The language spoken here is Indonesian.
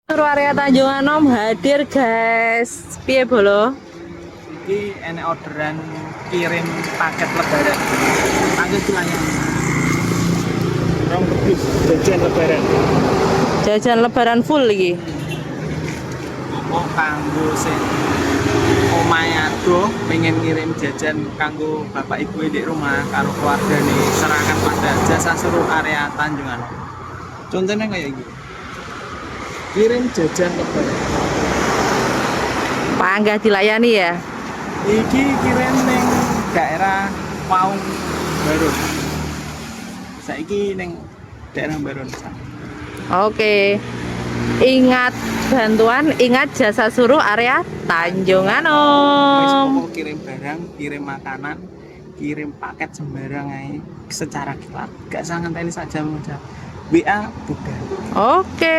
Suruh area Tanjung Anom hadir guys. Piye bolo? Iki enek orderan kirim paket lebaran. Tanggal bilangnya. Rong kebis jajan lebaran. Jajan lebaran full lagi. Apa kanggo sing omahe adoh pengen ngirim jajan kanggo bapak ibu di rumah karo keluarga nih serangan pada jasa suruh area Tanjungan. Contohnya kayak gini. Kirim jajan lebaran. Panggah dilayani ya. Iki kirim ning daerah Paung Baron. Saiki ning daerah Baron. Oke. Ingat bantuan, ingat jasa suruh area Tanjung Wis Anom. pokok kirim barang, kirim makanan, kirim paket sembarang ae secara kilat. Gak usah ngenteni saja mudah. WA buka. Oke.